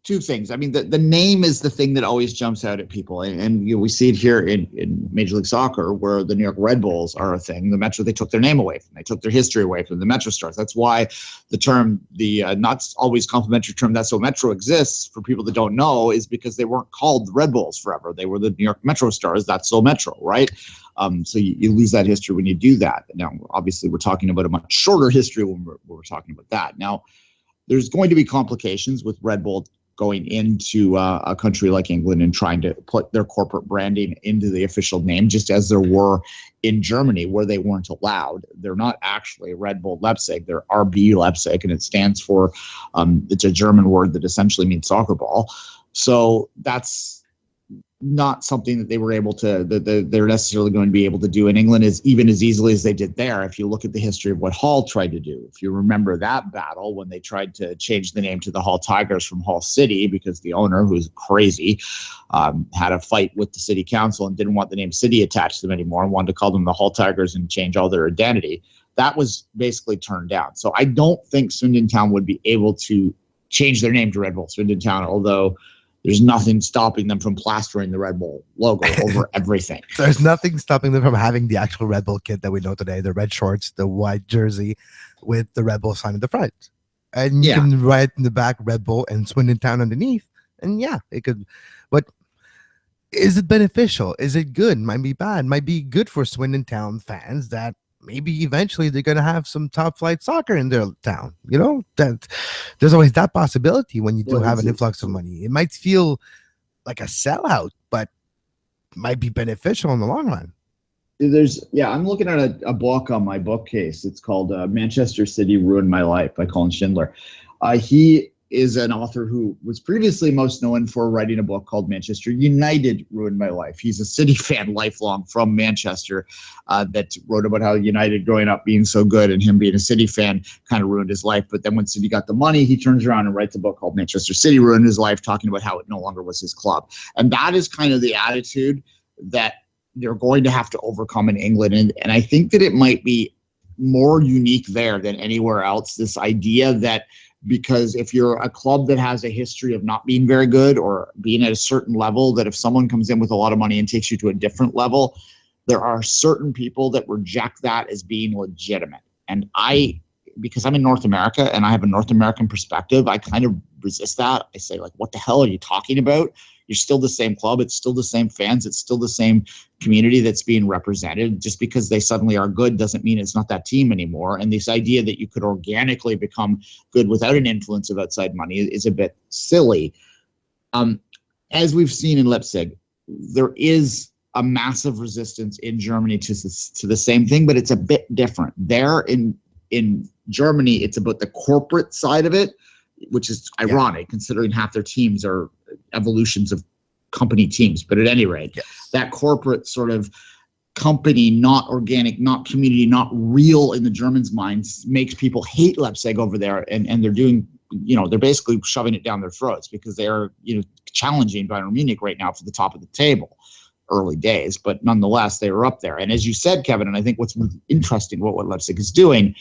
two things. I mean, the name is the thing that always jumps out at people, and we see it here in Major League Soccer, where the New York Red Bulls are a thing. The Metro, they took their name away from, they took their history away from the Metro Stars. That's why the term, the not always complimentary term, That's So Metro exists for people that don't know, is because they weren't called the Red Bulls forever. They were the New York Metro Stars. That's So Metro, right? So you lose that history when you do that. Now, obviously, we're talking about a much shorter history when we're talking about that. Now, there's going to be complications with Red Bull going into a country like England and trying to put their corporate branding into the official name, just as there were in Germany where they weren't allowed. They're not actually Red Bull Leipzig, they're RB Leipzig, and it stands for, it's a German word that essentially means soccer ball. So that's not something that they were able to, that they're necessarily going to be able to do in England as even as easily as they did there. If you look at the history of what Hull tried to do, if you remember that battle when they tried to change the name to the Hull Tigers from Hull City because the owner, who's crazy, had a fight with the city council and didn't want the name City attached to them anymore and wanted to call them the Hull Tigers and change all their identity. That was basically turned down. So I don't think Swindon Town would be able to change their name to Red Bull Swindon Town, although there's nothing stopping them from plastering the Red Bull logo over everything. There's nothing stopping them from having the actual Red Bull kit that we know today, the red shorts, the white jersey with the Red Bull sign in the front. And you can write in the back Red Bull and Swindon Town underneath. And yeah, it could. But is it beneficial? Is it good? Might be bad. Might be good for Swindon Town fans that maybe eventually they're going to have some top flight soccer in their town. You know, that there's always that possibility when you do have an influx of money. It might feel like a sellout, but might be beneficial in the long run. I'm looking at a book on my bookcase. It's called Manchester City Ruined My Life by Colin Schindler. He is an author who was previously most known for writing a book called Manchester United Ruined My Life. He's a City fan lifelong from Manchester that wrote about how United growing up being so good and him being a City fan kind of ruined his life. But then when City got the money, he turns around and writes a book called Manchester City Ruined His Life, talking about how it no longer was his club. And that is kind of the attitude that they're going to have to overcome in England. And I think that it might be more unique there than anywhere else, this idea that because if you're a club that has a history of not being very good or being at a certain level, that if someone comes in with a lot of money and takes you to a different level, there are certain people that reject that as being legitimate. And because I'm in North America and I have a North American perspective, I kind of resist that. I say, like, what the hell are you talking about? You're still the same club. It's still the same fans. It's still the same community that's being represented. Just because they suddenly are good doesn't mean it's not that team anymore. And this idea that you could organically become good without an influence of outside money is a bit silly. As we've seen in Leipzig, there is a massive resistance in Germany to the same thing, but it's a bit different. There in Germany, it's about the corporate side of it, which is ironic considering half their teams are evolutions of company teams. But at any rate, that corporate sort of company, not organic, not community, not real in the Germans' minds, makes people hate Leipzig over there. And they're doing, they're basically shoving it down their throats because they are, challenging Bayern Munich right now for the top of the table. Early days, but nonetheless, they were up there. And as you said, Kevin, and I think what's really interesting about what Leipzig is doing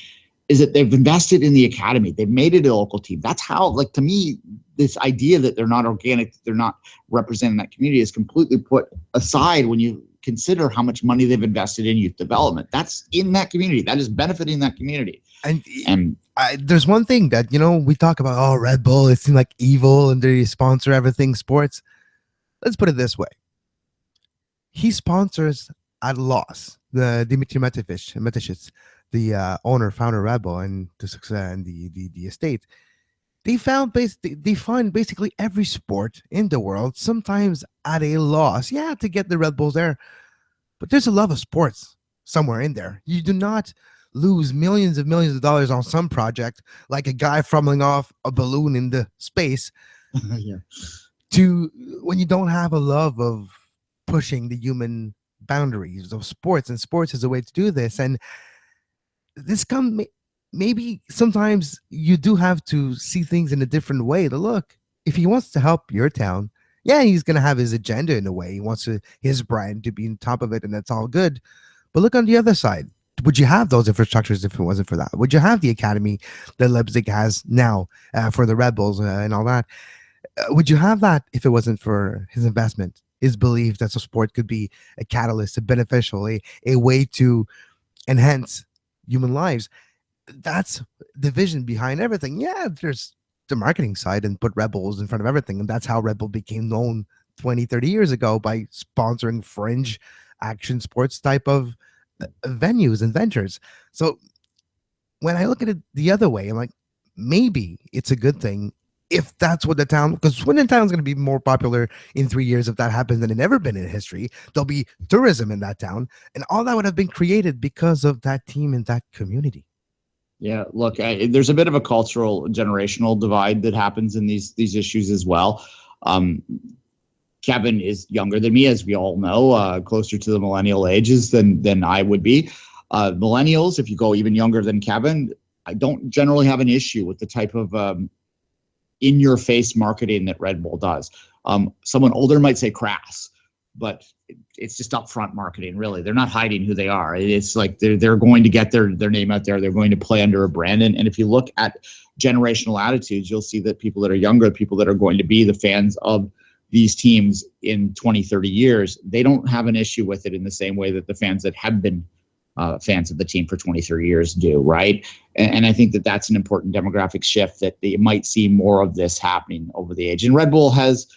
is that they've invested in the academy. They've made it a local team. That's how, to me, this idea that they're not organic, that they're not representing that community is completely put aside when you consider how much money they've invested in youth development. That's in that community. That is benefiting that community. And there's one thing that, we talk about, Red Bull, it seems like evil and they sponsor everything sports. Let's put it this way. He sponsors at a loss the Dimitri Mateschitz, the owner, founder of Red Bull and the estate. They fund basically every sport in the world, sometimes at a loss. Yeah, to get the Red Bulls there, but there's a love of sports somewhere in there. You do not lose millions of dollars on some project like a guy fumbling off a balloon in the space to when you don't have a love of pushing the human boundaries of sports, and sports is a way to do this. And this maybe sometimes you do have to see things in a different way. To look, if he wants to help your town, he's gonna have his agenda in a way. He wants his brand to be on top of it, and that's all good. But look on the other side. Would you have those infrastructures if it wasn't for that? Would you have the academy that Leipzig has now for the Red Bulls and all that? Would you have that if it wasn't for his investment? His belief that the sport could be a catalyst, a beneficial, a way to enhance human lives. That's the vision behind everything. Yeah, there's the marketing side and put Red Bulls in front of everything. And that's how Red Bull became known 20, 30 years ago, by sponsoring fringe action sports type of venues and ventures. So when I look at it the other way, I'm like, maybe it's a good thing if that's what the town, because Swindon Town is going to be more popular in 3 years if that happens than it ever been in history. There'll be tourism in that town, and all that would have been created because of that team and that community. Yeah, look, there's a bit of a cultural generational divide that happens in these issues as well. Kevin is younger than me, as we all know, closer to the millennial ages than I would be. Millennials, if you go even younger than Kevin, I don't generally have an issue with the type of in-your-face marketing that Red Bull does. Someone older might say crass, but it's just upfront marketing, really. They're not hiding who they are. It's like they're going to get their name out there. They're going to play under a brand. And if you look at generational attitudes, you'll see that people that are younger, people that are going to be the fans of these teams in 20, 30 years, they don't have an issue with it in the same way that the fans that have been fans of the team for 20, 30 years do, right? And I think that that's an important demographic shift that you might see more of this happening over the age. And Red Bull has,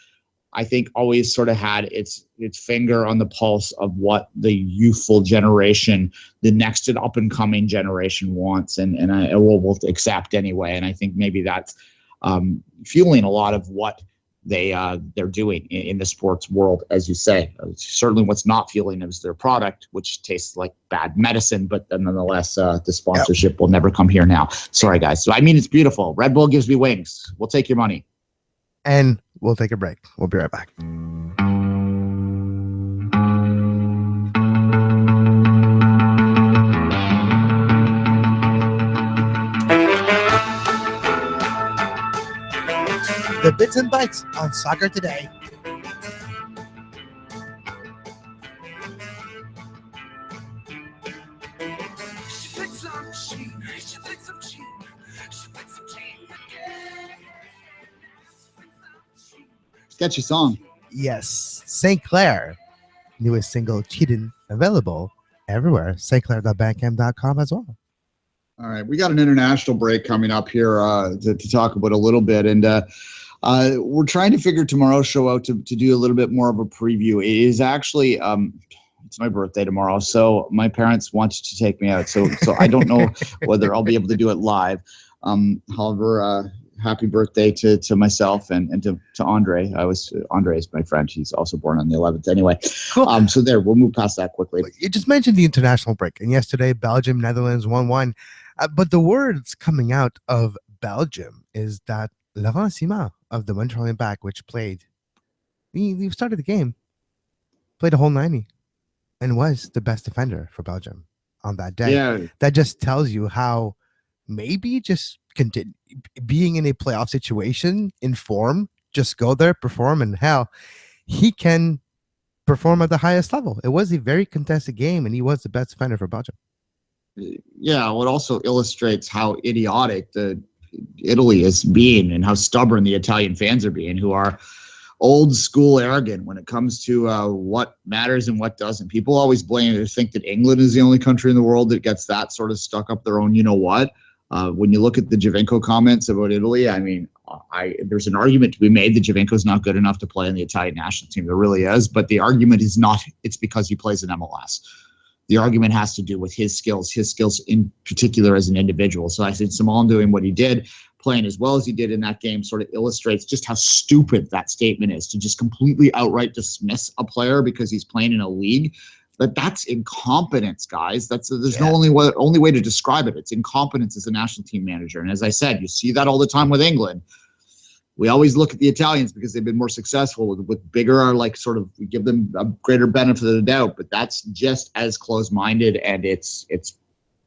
I think, always sort of had its finger on the pulse of what the youthful generation, the next and up-and-coming generation wants, and I will accept anyway. And I think maybe that's fueling a lot of what they're doing in the sports world, as you say. Certainly what's not fueling is their product, which tastes like bad medicine, but nonetheless, the sponsorship will never come here now. Sorry, guys. So, I mean, it's beautiful. Red Bull gives me wings. We'll take your money. And we'll take a break. We'll be right back. The Bits and Bites on Soccer Today. Sketchy song. Yes, St. Clair, newest single, Cheatin', available everywhere. stclair.bandcamp.com as well. All right, we got an international break coming up here to talk about a little bit, and we're trying to figure tomorrow's show out to do a little bit more of a preview. It is actually it's my birthday tomorrow, so my parents wanted to take me out, so I don't know whether I'll be able to do it live. However, happy birthday to myself and to Andre. Andre is my friend. He's also born on the 11th. Anyway, Cool. So there, we'll move past that quickly. You just mentioned the international break, and yesterday Belgium, Netherlands 1-1. But the words coming out of Belgium is that Laurent Simon of the Montreal Impact, which played, he started the game, played a whole 90, and was the best defender for Belgium on that day. Yeah. That just tells you how maybe just being in a playoff situation in form, just go there, perform, and hell, he can perform at the highest level. It was a very contested game, and he was the best defender for Belgium. Yeah, well, it also illustrates how idiotic Italy is being and how stubborn the Italian fans are being, who are old school arrogant when it comes to what matters and what doesn't. People always think that England is the only country in the world that gets that sort of stuck up their own you-know-what. When you look at the Giovinco comments about Italy, I mean, there's an argument to be made that Giovinco's not good enough to play in the Italian national team. There really is. But the argument is not it's because he plays in MLS. The argument has to do with his skills in particular as an individual. So I think Simon doing what he did, playing as well as he did in that game, sort of illustrates just how stupid that statement is, to just completely outright dismiss a player because he's playing in a league. But that's incompetence, guys. There's no only way to describe it. It's incompetence as a national team manager. And as I said, you see that all the time with England. We always look at the Italians because they've been more successful with bigger, we give them a greater benefit of the doubt. But that's just as close-minded, and it's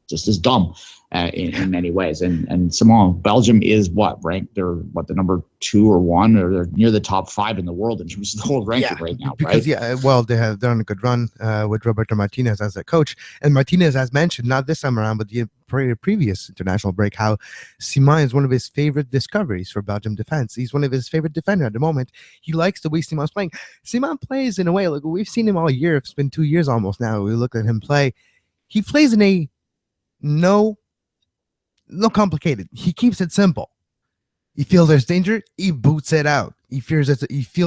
just as dumb in many ways. And Simon, Belgium is ranked? They're the number 2 or 1, or they're near the top 5 in the world in terms of the whole ranking right now, because, right? They're on a good run with Roberto Martinez as a coach. And Martinez has mentioned, not this time around, but the previous international break, how Simon is one of his favorite discoveries for Belgium defense. He's one of his favorite defenders at the moment. He likes the way Simon's playing. Simon plays in a way, like we've seen him all year. It's been 2 years almost now. We look at him play. He plays in a no complicated. He keeps it simple. He feels there's danger, he boots it out. He feels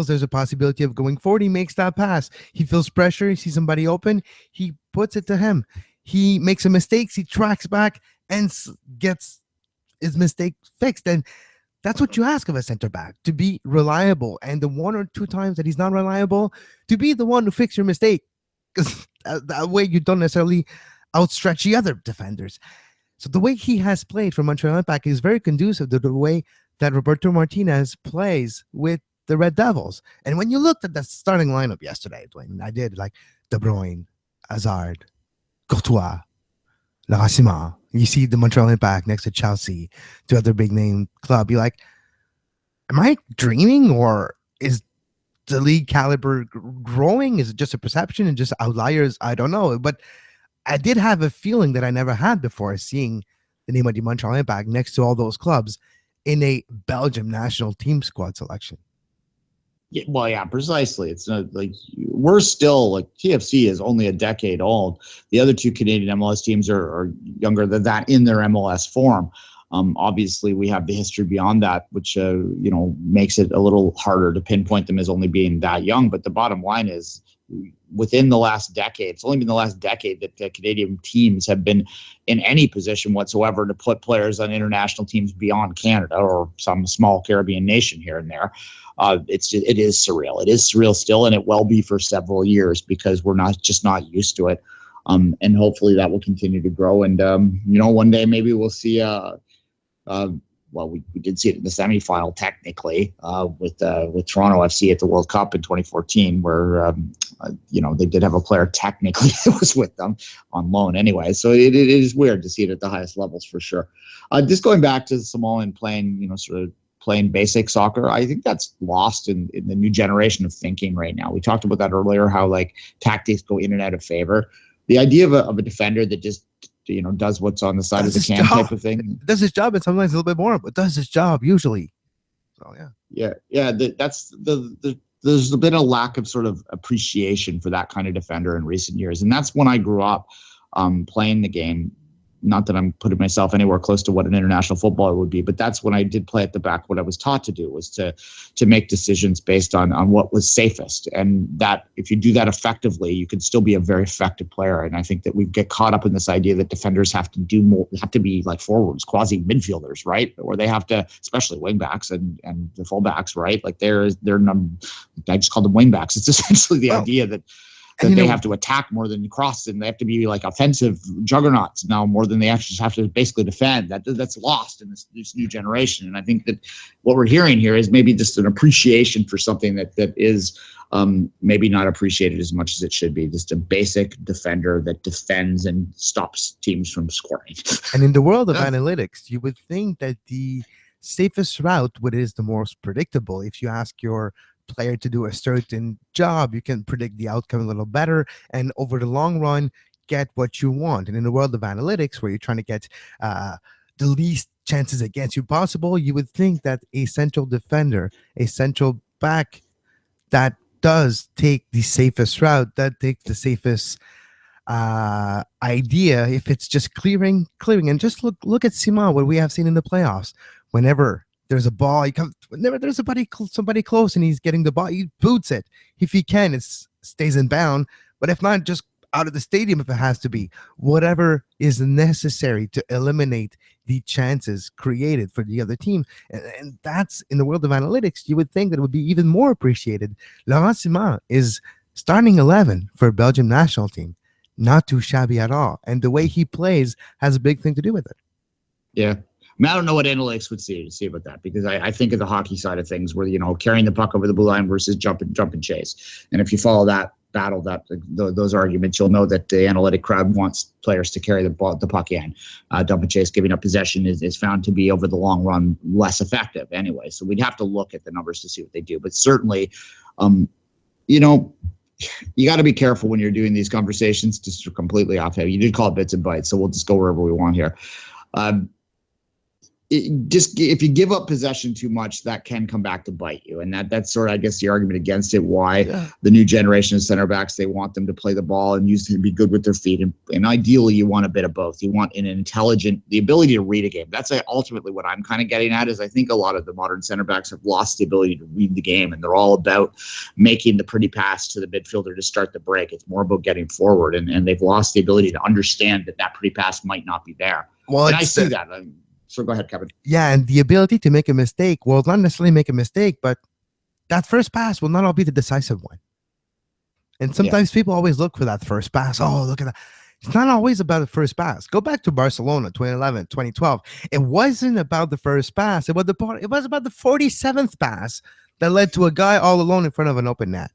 there's a possibility of going forward, he makes that pass. He feels pressure, he sees somebody open, he puts it to him. He makes some mistakes, he tracks back and gets his mistake fixed. And That's what you ask of a center back, to be reliable. And the 1 or 2 times that he's not reliable, to be the one to fix your mistake. Because that way you don't necessarily outstretch the other defenders. So the way he has played for Montreal Impact is very conducive to the way that Roberto Martinez plays with the Red Devils. And when you looked at the starting lineup yesterday, Duane, I did like De Bruyne, Hazard, Courtois, Laramee. You see the Montreal Impact next to Chelsea, 2 other big name club. You're like, am I dreaming, or is the league caliber growing? Is it just a perception and just outliers? I don't know. But I did have a feeling that I never had before, seeing the name of the Montreal Impact next to all those clubs in a Belgium national team squad selection. Yeah, well, yeah, precisely. It's not like we're still like TFC is only a decade old. The other 2 Canadian MLS teams are younger than that in their MLS form. Obviously, we have the history beyond that, which makes it a little harder to pinpoint them as only being that young. But the bottom line is, within the last decade, it's only been the last decade that the Canadian teams have been in any position whatsoever to put players on international teams beyond Canada or some small Caribbean nation here and there. It is surreal. It is surreal still, and it will be for several years because we're not used to it. And hopefully that will continue to grow. And one day maybe we'll see. We did see it in the semifinal technically with Toronto FC at the World Cup in 2014, where they did have a player technically that was with them on loan anyway. So it is weird to see it at the highest levels for sure. Just going back to Samoan playing, sort of playing basic soccer, I think that's lost in the new generation of thinking right now. We talked about that earlier, how like tactics go in and out of favor. The idea of a defender that just does what's on the side of the can type of thing. Does his job, and sometimes a little bit more, but does his job usually. So yeah. There's been a lack of sort of appreciation for that kind of defender in recent years, and that's when I grew up playing the game. Not that I'm putting myself anywhere close to what an international footballer would be, but that's when I did play at the back. What I was taught to do was to make decisions based on what was safest. And that if you do that effectively, you can still be a very effective player. And I think that we get caught up in this idea that defenders have to do more, have to be like forwards, quasi midfielders, right? Or they have to, especially wingbacks and the fullbacks, right? Like I just call them wingbacks. It's essentially the idea that they have to attack more than cross, and they have to be like offensive juggernauts now more than they actually have to basically defend. That's lost in this new generation. And I think that what we're hearing here is maybe just an appreciation for something that is maybe not appreciated as much as it should be. Just a basic defender that defends and stops teams from scoring. And in the world of analytics, you would think that the safest route, what is the most predictable, if you ask your player to do a certain job, you can predict the outcome a little better, and over the long run get what you want. And in the world of analytics, where you're trying to get the least chances against you possible, you would think that a central defender, a central back that does take the safest route, that takes the safest idea, if it's just clearing. And just look at Simon, what we have seen in the playoffs. Whenever there's a ball, whenever there's somebody close and he's getting the ball, he boots it. If he can, it stays in bound. But if not, just out of the stadium if it has to be. Whatever is necessary to eliminate the chances created for the other team. And that's, in the world of analytics, you would think that it would be even more appreciated. Laurent Simon is starting 11 for a Belgium national team. Not too shabby at all. And the way he plays has a big thing to do with it. Yeah. I don't know what analytics would say about that, because I think of the hockey side of things where, carrying the puck over the blue line versus jump and chase. And if you follow that battle, those arguments, you'll know that the analytic crowd wants players to carry the puck in. Dump and chase, giving up possession is found to be, over the long run, less effective anyway. So we'd have to look at the numbers to see what they do. But certainly, you got to be careful when you're doing these conversations, just completely off. You did call it bits and bytes, so we'll just go wherever we want here. If you give up possession too much, that can come back to bite you. And that's sort of, I guess, the argument against it, why the new generation of center backs, they want them to play the ball and use them to be good with their feet. And ideally, you want a bit of both. You want the ability to read a game. That's ultimately what I'm kind of getting at, is I think a lot of the modern center backs have lost the ability to read the game, and they're all about making the pretty pass to the midfielder to start the break. It's more about getting forward, and they've lost the ability to understand that pretty pass might not be there. Well, and I see that. So go ahead, Kevin. Yeah, and the ability to make a mistake, well, not necessarily make a mistake, but that first pass will not all be the decisive one. And sometimes people always look for that first pass. Oh, look at that. It's not always about the first pass. Go back to Barcelona, 2011, 2012. It wasn't about the first pass. It was about the 47th pass that led to a guy all alone in front of an open net.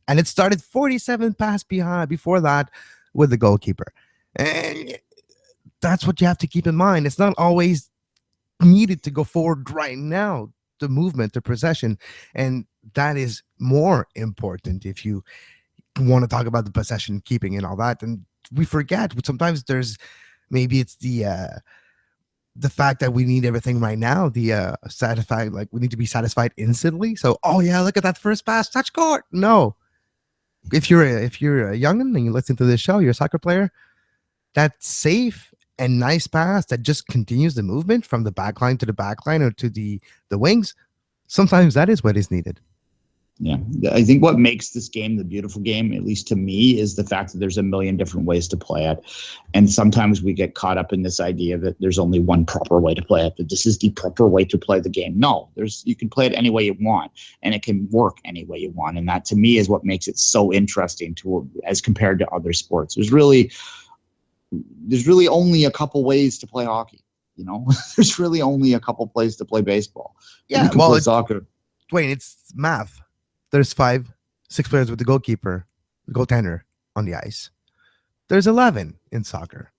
And it started 47 pass before that with the goalkeeper. And that's what you have to keep in mind. It's not always needed to go forward right now, the movement, the possession. And that is more important if you want to talk about the possession keeping and all that. And we forget sometimes maybe it's the fact that we need everything right now, the satisfied, like we need to be satisfied instantly. So, oh yeah, look at that first pass, touch court. No, if you're a youngin and you listen to this show, you're a soccer player, that safe and nice pass that just continues the movement from the back line to the back line or to the wings, sometimes that is what is needed. Yeah, I think what makes this game the beautiful game, at least to me, is the fact that there's a million different ways to play it. And sometimes we get caught up in this idea that there's only one proper way to play it, that this is the proper way to play the game. No, you can play it any way you want, and it can work any way you want. And that, to me, is what makes it so interesting as compared to other sports. There's really only a couple ways to play hockey. You know, there's really only a couple plays to play baseball. Yeah, you can play soccer. Duane, it's math. There's 5-6 players with the goalkeeper, the goaltender on the ice. There's 11 in soccer.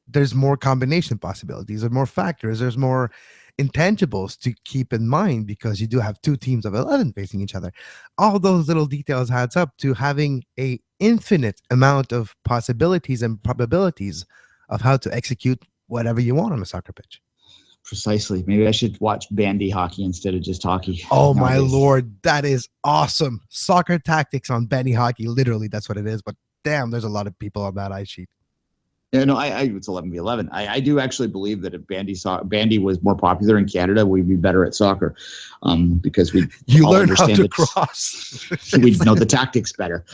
There's more combination possibilities. There's more factors. There's more intangibles to keep in mind because you do have 2 teams of 11 facing each other. All those little details adds up to having a infinite amount of possibilities and probabilities of how to execute whatever you want on a soccer pitch. Precisely. Maybe I should watch bandy hockey instead of just hockey. Oh, my Lord. That is awesome. Soccer tactics on bandy hockey. Literally, that's what it is. But damn, there's a lot of people on that ice sheet. Yeah, no, it's 11v11. I do actually believe that if bandy was more popular in Canada, we'd be better at soccer, because you learn how to cross. We'd know the tactics better,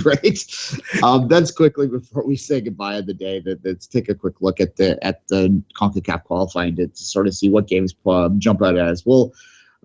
right? That's quickly before we say goodbye of the day. Let's take a quick look at the CONCACAF qualifying to sort of see what games jump out as. Well,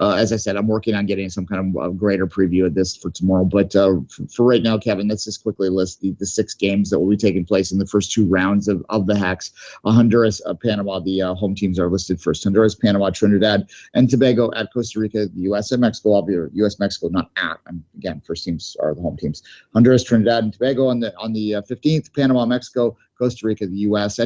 as I said, I'm working on getting some kind of greater preview of this for tomorrow. But for right now, Kevin, let's just quickly list the 6 games that will be taking place in the first 2 rounds of the Hex. Honduras, Panama, the home teams are listed first. Honduras, Panama, Trinidad, and Tobago at Costa Rica, the U.S. and Mexico. I'll be U.S. Mexico, not at. Again, first teams are the home teams. Honduras, Trinidad, and Tobago on the 15th. Panama, Mexico, Costa Rica, the U.S.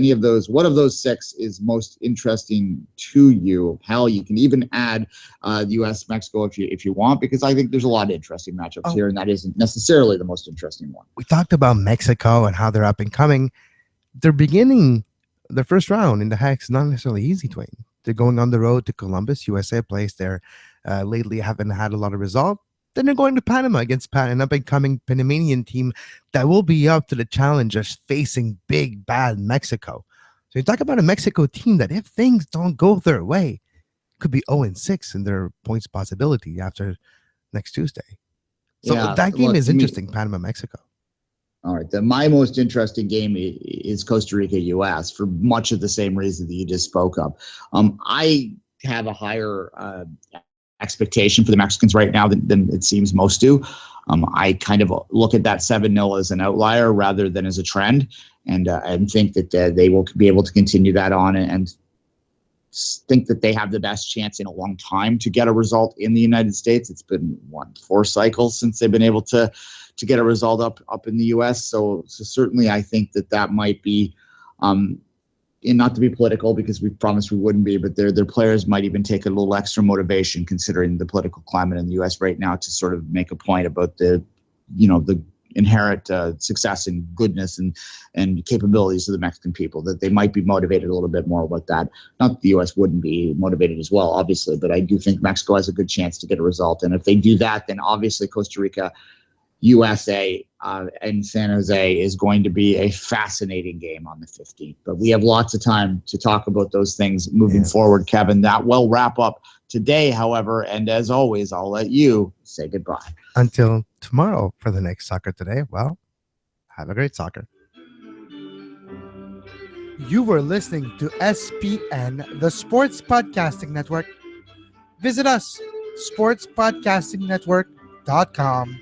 What of those 6 is most interesting to you? Hell, you can even add the U.S. Mexico if you want, because I think there's a lot of interesting matchups here, and that isn't necessarily the most interesting one. We talked about Mexico and how they're up and coming. They're beginning the first round in the Hex, not necessarily easy, Duane. They're going on the road to Columbus. USA plays there. Lately haven't had a lot of result. Then they're going to Panama against an up-and-coming Panamanian team that will be up to the challenge of facing big, bad Mexico. So you talk about a Mexico team that, if things don't go their way, could be 0-6 in their points possibility after next Tuesday. So that game is interesting, Panama-Mexico. All right. My most interesting game is Costa Rica-US for much of the same reason that you just spoke of. I have a higher expectation for the Mexicans right now than it seems most do. I kind of look at that 7-0 as an outlier rather than as a trend, and think that they will be able to continue that on and think that they have the best chance in a long time to get a result in the United States. It's been 4 cycles since they've been able to get a result up in the U.S. So certainly I think that might be, and not to be political because we promised we wouldn't be, but their players might even take a little extra motivation considering the political climate in the U.S. right now to sort of make a point about the inherent success and goodness and capabilities of the Mexican people, that they might be motivated a little bit more about that. Not that the U.S. wouldn't be motivated as well, obviously, but I do think Mexico has a good chance to get a result. And if they do that, then obviously Costa Rica, USA, and San Jose is going to be a fascinating game on the 15th. But we have lots of time to talk about those things moving forward, Kevin. That will wrap up today, however, and as always, I'll let you say goodbye. Until tomorrow for the next Soccer Today. Well, have a great soccer. You were listening to SPN, the Sports Podcasting Network. Visit us, sportspodcastingnetwork.com.